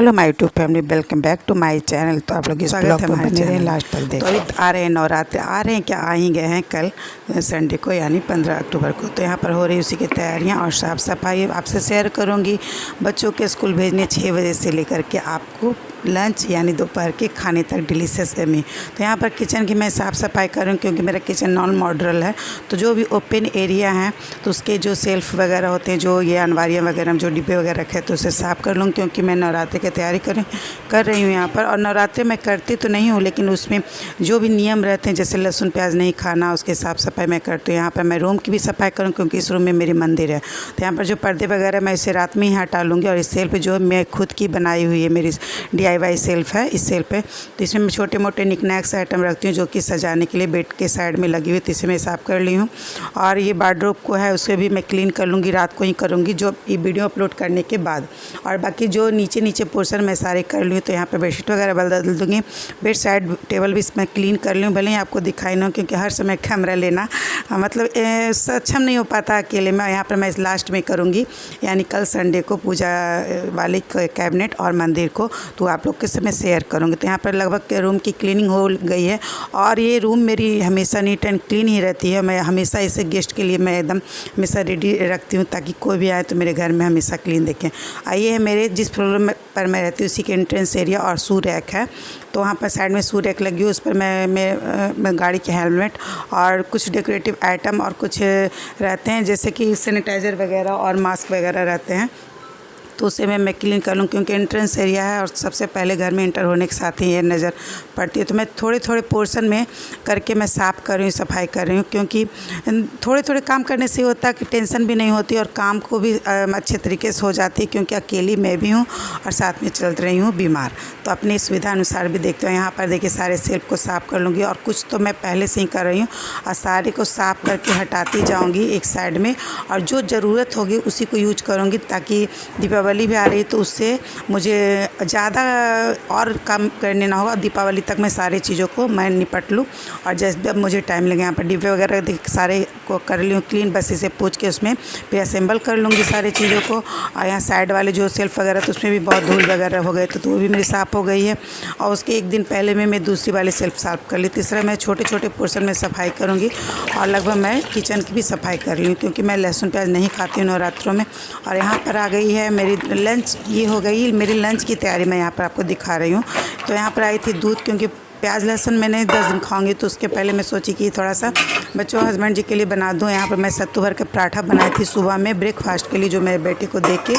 Hello my YouTube family, welcome back to my channel. तो आप लोग इस ब्लॉग को बने रहें लास्ट तक देखें। तो अभी आ रहे हैं नवरात्रि, आ रहे हैं क्या, आ ही गए हैं कल संडे को यानी 15 अक्टूबर को। तो यहाँ पर हो रही उसी की तैयारियाँ और साफ़ सफाई आपसे शेयर करूँगी। बच्चों के स्कूल भेजने 6 बजे से लेकर के आपको लंच यानी दोपहर के खाने तक डिलीशियस में। तो यहाँ पर किचन की मैं साफ़ सफाई कर रही हूँ क्योंकि मेरा किचन नॉन मॉड्यूलर है। तो जो भी ओपन एरिया है तो उसके जो सेल्फ़ वगैरह होते हैं, जो ये अनवारियाँ वगैरह जो डिब्बे वगैरह रखे तो उसे साफ़ कर लूँ क्योंकि मैं नवरात्रि की तैयारी कर रही हूँ यहाँ पर। और नवरात्रि में करती तो नहीं हूँ लेकिन उसमें जो भी नियम रहते हैं जैसे लहसुन प्याज नहीं खाना, उसके साफ़ सफाई मैं करती हूँ। यहाँ पर मैं रूम की भी सफाई करूँ क्योंकि इस रूम में मेरी मंदिर है। तो यहाँ पर जो पर्दे वगैरह मैं इसे रात में ही हटा लूँगी। और इस सेल्फ जो मैं खुद की बनाई हुई है, मेरी DIY सेल्फ है। इस सेल्फ पे तो इसमें मैं छोटे मोटे निकनैक्स आइटम रखती हूँ जो कि सजाने के लिए बेड के साइड में लगी हुई, तो इसे मैं साफ़ कर ली हूँ। और ये वार्डरोब को है उसे भी मैं क्लीन कर लूँगी, रात को ही करूँगी जो ये वीडियो अपलोड करने के बाद। और बाकी जो नीचे पोर्शन मैं सारे कर लूँ। तो यहाँ पे बेडशीट वगैरह बदल दूँगी, बेड साइड टेबल भी इसमें क्लीन कर लूँ। भले ही आपको दिखाई ना, क्योंकि हर समय कैमरा लेना मतलब सक्षम नहीं हो पाता अकेले में। यहाँ पर मैं लास्ट में करूँगी यानी कल संडे को पूजा वाले कैबिनेट और मंदिर को तो आप लोग के साथ मैं शेयर करूँगी। तो यहाँ पर लगभग रूम की क्लीनिंग हो गई है। और ये रूम मेरी हमेशा नीट एंड क्लीन ही रहती है। मैं हमेशा इसे गेस्ट के लिए मैं एकदम हमेशा रेडी रखती हूँ ताकि कोई भी आए तो मेरे घर में हमेशा क्लीन देखें। ये है मेरे जिस फ्लोर पर मैं रहती हूँ उसी के एंट्रेंस एरिया और शू रैक है। तो वहाँ पर साइड में शू रैक लगी हुई, उस पर मैं गाड़ी के हेलमेट और कुछ डेकोरेटिव आइटम और कुछ रहते हैं जैसे कि सैनिटाइज़र वगैरह और मास्क वगैरह रहते हैं। तो उसे मैं क्लीन कर लूँ क्योंकि एंट्रेंस एरिया है और सबसे पहले घर में एंटर होने के साथ ही ये नज़र पड़ती है। तो मैं थोड़े पोर्शन में करके मैं साफ़ कर रही हूँ, सफाई कर रही हूँ क्योंकि थोड़े काम करने से होता है कि टेंशन भी नहीं होती और काम को भी अच्छे तरीके से हो जाती है क्योंकि अकेली मैं भी हूँ और साथ में चल रही हूँ बीमार। तो अपनी सुविधा अनुसार भी देखते हो। यहाँ पर देखिए सारे सेल्फ को साफ़ कर लूँगी और कुछ तो मैं पहले से ही कर रही हूँ और सारे को साफ़ करके हटाती जाऊँगी एक साइड में। और जो ज़रूरत होगी उसी को यूज करूँगी ताकि दीपावली भी आ रही तो उससे मुझे ज़्यादा और काम करने ना होगा। दीपावली तक मैं सारी चीज़ों को मैं निपट लूँ और जब मुझे टाइम लगे। यहाँ पर डिब्बे वगैरह सारे को कर ली हूँ क्लीन, बस इसे पूछ के उसमें फिर असेंबल कर लूँगी सारी चीज़ों को। और यहाँ साइड वाले जो सेल्फ वगैरह तो उसमें भी बहुत धूल वगैरह हो गए तो वो भी मेरी साफ़ हो गई है। और उसके एक दिन पहले में मैं दूसरी वाली सेल्फ साफ़ कर ली। तीसरा मैं छोटे पोर्शन में सफाई करूँगी और लगभग मैं किचन की भी सफाई कर ली हूँ क्योंकि मैं लहसुन प्याज नहीं खाती हूँ नवरात्रों में। और यहाँ पर आ गई है मेरी लंच, ये हो गई मेरी लंच की तैयारी। मैं यहाँ पर आपको दिखा रही हूँ। तो यहाँ पर आई थी दूध क्योंकि प्याज लहसुन मैंने 10 दिन खाऊंगी तो उसके पहले मैं सोची कि थोड़ा सा बच्चों हस्बैंड जी के लिए बना दूं। यहाँ पर मैं सत्तू भर के पराठा बनाई थी सुबह में ब्रेकफास्ट के लिए, जो मेरे बेटे को दे के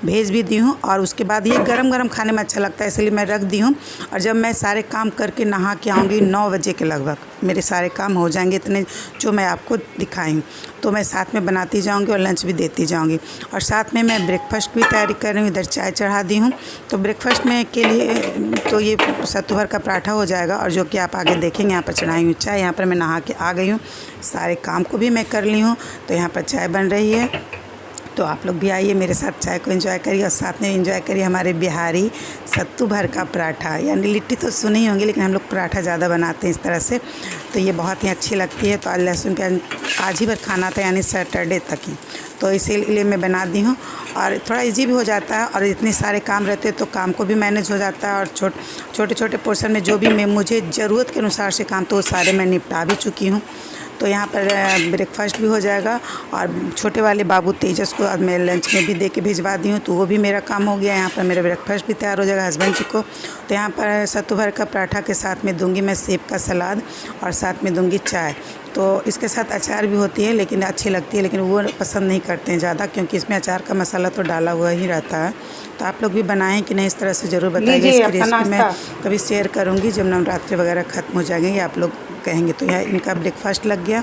भेज भी दी हूँ। और उसके बाद ये गरम खाने में अच्छा लगता है इसलिए मैं रख दी हूँ। और जब मैं सारे काम करके नहा के आऊँगी 9 बजे के लगभग मेरे सारे काम हो जाएंगे इतने जो मैं आपको दिखाई हूँ। तो मैं साथ में बनाती जाऊँगी और लंच भी देती जाऊँगी। और साथ में मैं ब्रेकफास्ट भी तैयारी कर रही हूँ। इधर चाय चढ़ा दी हूँ तो ब्रेकफास्ट में के लिए तो ये सत्तू भर का पराठा हो जाएगा और जो कि आप आगे देखेंगे। यहाँ पर चढ़ाई हूँ चाय, यहाँ पर मैं नहा के आ गई हूँ, सारे काम को भी मैं कर ली हूँ। तो यहाँ पर चाय बन रही है तो आप लोग भी आइए मेरे साथ चाय को एंजॉय करिए और साथ में एंजॉय करिए हमारे बिहारी सत्तू भर का पराठा। यानी लिट्टी तो सुनी ही होंगी लेकिन हम लोग पराठा ज़्यादा बनाते हैं इस तरह से। तो ये बहुत ही अच्छी लगती है। तो आज लहसुन प्याज आज ही भर खाना था यानी सैटरडे तक ही, तो इसीलिए मैं बना दी हूँ। और थोड़ा इजी भी हो जाता है और इतने सारे काम रहते हैं तो काम को भी मैनेज हो जाता है। और छोटे पोर्शन में जो भी मैं मुझे ज़रूरत के अनुसार से काम तो वो सारे मैं निपटा भी चुकी हूँ। तो यहाँ पर ब्रेकफास्ट भी हो जाएगा और छोटे वाले बाबू तेजस को अब मैं लंच में भी दे के भिजवा दी हूँ तो वो भी मेरा काम हो गया। यहाँ पर मेरा ब्रेकफास्ट भी तैयार हो जाएगा हस्बैंड जी को। तो यहाँ पर सत्तू भर का पराठा के साथ में दूंगी मैं सेब का सलाद और साथ में दूंगी चाय। तो इसके साथ अचार भी होती है लेकिन अच्छी लगती है, लेकिन वो पसंद नहीं करते हैं ज़्यादा क्योंकि इसमें अचार का मसाला तो डाला हुआ ही रहता है। तो आप लोग भी बनाएं कि नहीं इस तरह से ज़रूर बताइए। इसकी रेसिपी मैं कभी शेयर करूँगी जब नवरात्रि वगैरह ख़त्म हो जाएंगे या आप लोग कहेंगे। तो यह इनका ब्रेकफास्ट लग गया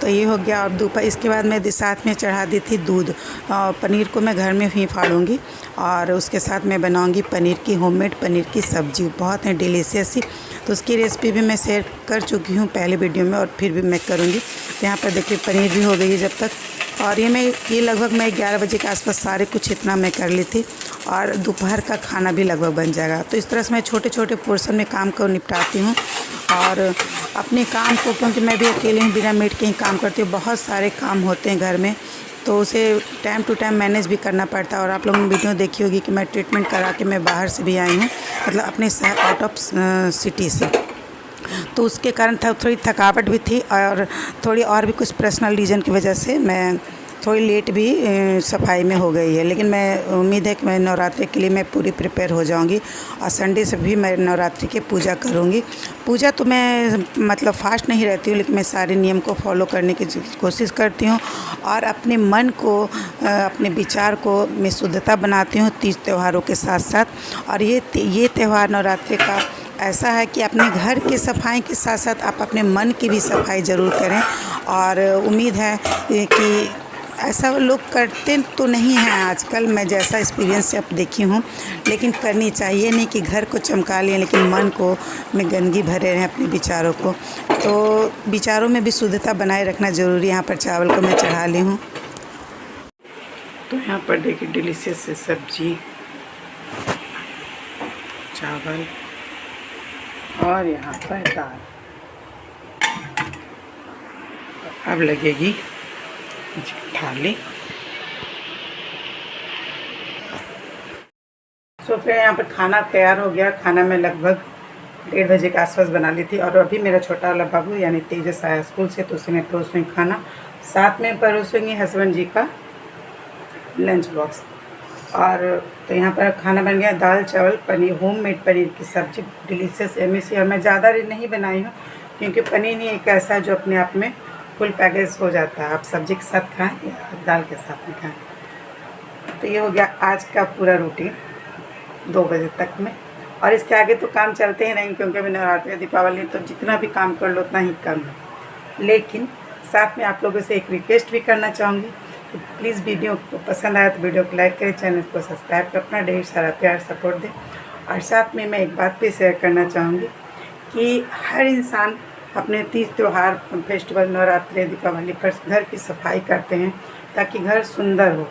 तो ये हो गया। और दोपहर इसके बाद मैं साथ में चढ़ा दी थी दूध। पनीर को मैं घर में ही फाड़ूंगी और उसके साथ मैं बनाऊंगी पनीर की होममेड पनीर की सब्ज़ी, बहुत है डिलीशियस ही। तो उसकी रेसिपी भी मैं शेयर कर चुकी हूँ पहले वीडियो में और फिर भी मैं करूँगी। तो यहाँ पर देखिए पनीर भी हो गई है जब तक। और ये लगभग मैं 11 बजे के आसपास सारे कुछ इतना मैं कर ली थी और दोपहर का खाना भी लगभग बन जाएगा। तो इस तरह से मैं छोटे पोर्शन में काम को निपटाती हूँ। और अपने काम को क्योंकि मैं भी अकेले ही बिना मेड के ही काम करती हूँ, बहुत सारे काम होते हैं घर में तो उसे टाइम टू टाइम मैनेज भी करना पड़ता है। और आप लोगों ने वीडियो देखी होगी कि मैं ट्रीटमेंट करा के मैं बाहर से भी आई हूँ, मतलब अपने शहर आउट ऑफ सिटी से। तो उसके कारण थोड़ी थकावट भी थी और थोड़ी और भी कुछ पर्सनल रीज़न की वजह से मैं थोड़ी लेट भी सफाई में हो गई है। लेकिन मैं उम्मीद है कि मैं नवरात्रि के लिए मैं पूरी प्रिपेयर हो जाऊंगी और संडे से भी मैं नवरात्रि की पूजा करूंगी। पूजा तो मैं मतलब फास्ट नहीं रहती हूँ, लेकिन मैं सारे नियम को फॉलो करने की कोशिश करती हूँ और अपने मन को अपने विचार को मैं शुद्धता बनाती हूँ तीज त्योहारों के साथ साथ। और ये त्यौहार नवरात्रि का ऐसा है कि अपने घर की सफाई के साथ साथ आप अपने मन की भी सफाई ज़रूर करें। और उम्मीद है कि ऐसा लोग करते तो नहीं हैं आजकल, मैं जैसा एक्सपीरियंस से अब देखी हूँ, लेकिन करनी चाहिए। नहीं कि घर को चमका लें लेकिन मन को में गंदगी भरे रहें अपने विचारों को। तो विचारों में भी शुद्धता बनाए रखना ज़रूरी है। यहाँ पर चावल को मैं चढ़ा ली हूँ। तो यहाँ पर देखिए डिलीशियस से सब्जी, चावल और यहाँ पर दाल। अब लगेगी थाली। तो फिर यहाँ पर खाना तैयार हो गया। खाना मैं लगभग 1:30 बजे के आसपास बना ली थी और अभी मेरा छोटा वाला बाबू यानी तेजस आया स्कूल से, तो उसने परोसूँगी खाना, साथ में परोसूँगी हस्बैंड जी का लंच बॉक्स। और तो यहाँ पर खाना बन गया, दाल चावल पनीर, होममेड पनीर की सब्ज़ी डिलीशियस एमएसी। और मैं ज़्यादा नहीं बनाई हूँ क्योंकि पनीर नहीं एक ऐसा है जो अपने आप में फुल पैकेज हो जाता है, आप सब्जी के साथ खाएं या दाल के साथ में खाएं। तो ये हो गया आज का पूरा रूटीन 2 बजे तक में। और इसके आगे तो काम चलते ही नहीं क्योंकि अभी नवरात्रि दीपावली, तो जितना भी काम कर लो उतना ही कम है। लेकिन साथ में आप लोगों से एक रिक्वेस्ट भी करना चाहूँगी कि प्लीज़ वीडियो को पसंद आया तो वीडियो को लाइक करें, चैनल को सब्सक्राइब कर अपना ढेर सारा प्यार सपोर्ट दें। और साथ में मैं एक बात भी शेयर करना चाहूँगी कि हर इंसान अपने तीज त्यौहार, फेस्टिवल, नवरात्रि, दीपावली पर घर की सफाई करते हैं ताकि घर सुंदर हो।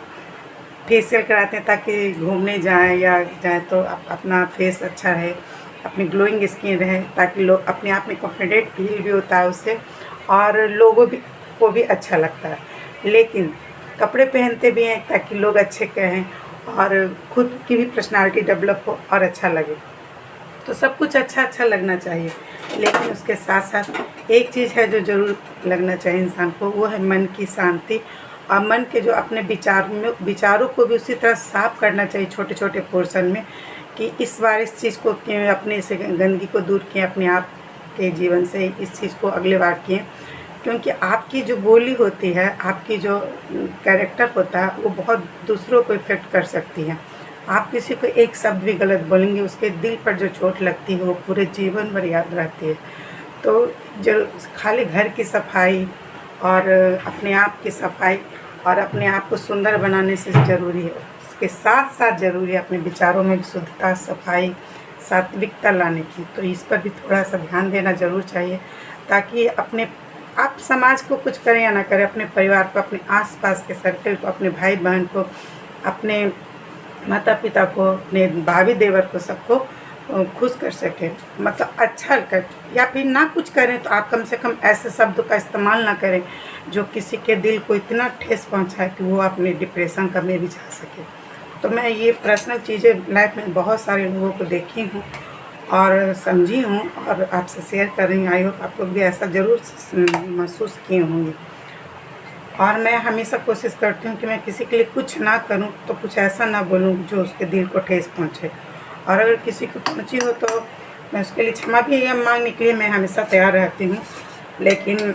फेशियल कराते हैं ताकि घूमने जाएं या जाएं तो अपना फेस अच्छा रहे, अपनी ग्लोइंग स्किन रहे, ताकि लोग अपने आप में कॉन्फिडेंट फील भी होता है उससे और लोगों को भी अच्छा लगता है। लेकिन कपड़े पहनते भी हैं ताकि लोग अच्छे कहें और खुद की भी पर्सनालिटी डेवलप हो और अच्छा लगे। तो सब कुछ अच्छा लगना चाहिए, लेकिन उसके साथ साथ एक चीज़ है जो ज़रूर लगना चाहिए इंसान को, वो है मन की शांति। और मन के जो अपने विचारों को भी उसी तरह साफ करना चाहिए छोटे छोटे पोर्शन में, कि इस बार इस चीज़ को किए, अपने से गंदगी को दूर किए, अपने आप के जीवन से इस चीज़ को अगले बार किए। क्योंकि आपकी जो बोली होती है, आपकी जो कैरेक्टर होता है, वो बहुत दूसरों को इफ़ेक्ट कर सकती है। आप किसी को एक शब्द भी गलत बोलेंगे, उसके दिल पर जो चोट लगती है वो पूरे जीवन भर याद रहती है। तो जो खाली घर की सफाई और अपने आप की सफाई और अपने आप को सुंदर बनाने से ज़रूरी है, उसके साथ साथ ज़रूरी है अपने विचारों में भी शुद्धता, सफाई, सात्विकता लाने की। तो इस पर भी थोड़ा सा ध्यान देना ज़रूर चाहिए, ताकि आप समाज को कुछ करें या ना करें, अपने परिवार को, अपने आसपास के सर्कल को, अपने भाई बहन को, अपने माता पिता को, अपने भाभी देवर को, सबको खुश कर सकें, मतलब अच्छा कर, या फिर ना कुछ करें तो आप कम से कम ऐसे शब्द का इस्तेमाल ना करें जो किसी के दिल को इतना ठेस पहुंचाए कि वो अपने डिप्रेशन का में भी जा सके। तो मैं ये पर्सनल चीज़ें लाइफ में बहुत सारे लोगों को देखी हूँ और समझी हूँ और आपसे शेयर कर रही हूँ। आई होप आप लोग भी ऐसा ज़रूर महसूस किए होंगे। और मैं हमेशा कोशिश करती हूँ कि मैं किसी के लिए कुछ ना करूँ तो कुछ ऐसा ना बोलूँ जो उसके दिल को ठेस पहुँचे, और अगर किसी को पहुँची हो तो मैं उसके लिए क्षमा भी मांगने के लिए मैं हमेशा तैयार रहती हूँ। लेकिन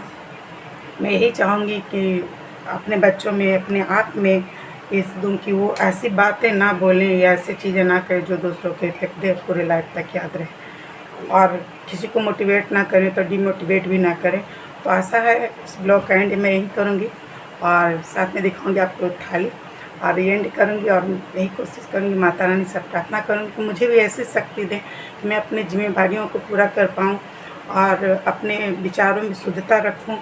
मैं यही चाहूँगी कि अपने बच्चों में, अपने आप में इस दूँ कि वो ऐसी बातें ना बोलें या ऐसी चीज़ें ना करें जो दूसरों के इफेक्ट दे, पूरे लाइफ तक याद रहे। और किसी को मोटिवेट ना करें तो डिमोटिवेट भी ना करें। तो आशा है इस ब्लॉग का एंड मैं यही करूँगी और साथ में दिखाऊंगी आपको थाली और एंड करूंगी। और यही कोशिश करूंगी, माता रानी से प्रार्थना करूंगी कि मुझे भी ऐसी शक्ति दें कि मैं अपनी जिम्मेदारियों को पूरा कर पाऊँ और अपने विचारों में शुद्धता रखूँ।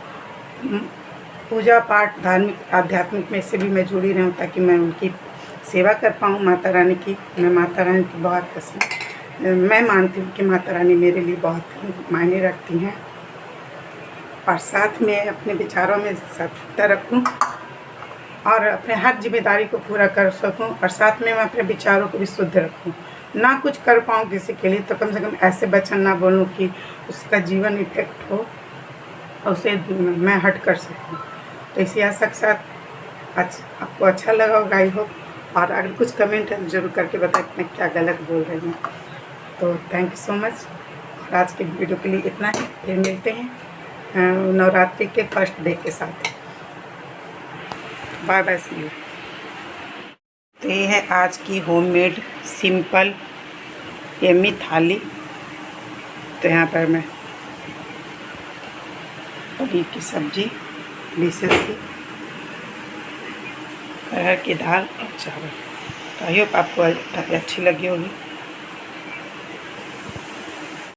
पूजा पाठ, धार्मिक, आध्यात्मिक में से भी मैं जुड़ी रहूँ ताकि मैं उनकी सेवा कर पाऊँ, माता रानी की। मैं माता रानी की बहुत पसंद, मैं मानती हूँ कि माता रानी मेरे लिए बहुत ही मायने रखती हैं। और साथ में अपने विचारों में सत्यता रखूं और अपने हर जिम्मेदारी को पूरा कर सकूं और साथ में मैं अपने विचारों को भी शुद्ध रखूं। ना कुछ कर पाऊँ किसी के लिए तो कम से कम ऐसे वचन ना बोलूं कि उसका जीवन इफेक्ट हो और उसे मैं हर्ट कर सकूं। तो इसी आशा के साथ आज आपको अच्छा लगा होगा, आई होप। और अगर कुछ कमेंट है ज़रूर करके बताएं कि मैं क्या गलत बोल रही हूँ। तो थैंक यू सो मच। और आज के वीडियो के लिए इतना ही। फिर मिलते हैं नवरात्रि के फर्स्ट डे के साथ। Bye bye, see you. तो ये है आज की होममेड सिंपल यम्मी थाली। तो यहाँ पर मैं पनीर की सब्जी, डिशेस की, अरहर की दाल और चावल। तो आई होप आपको अच्छी लगी होगी।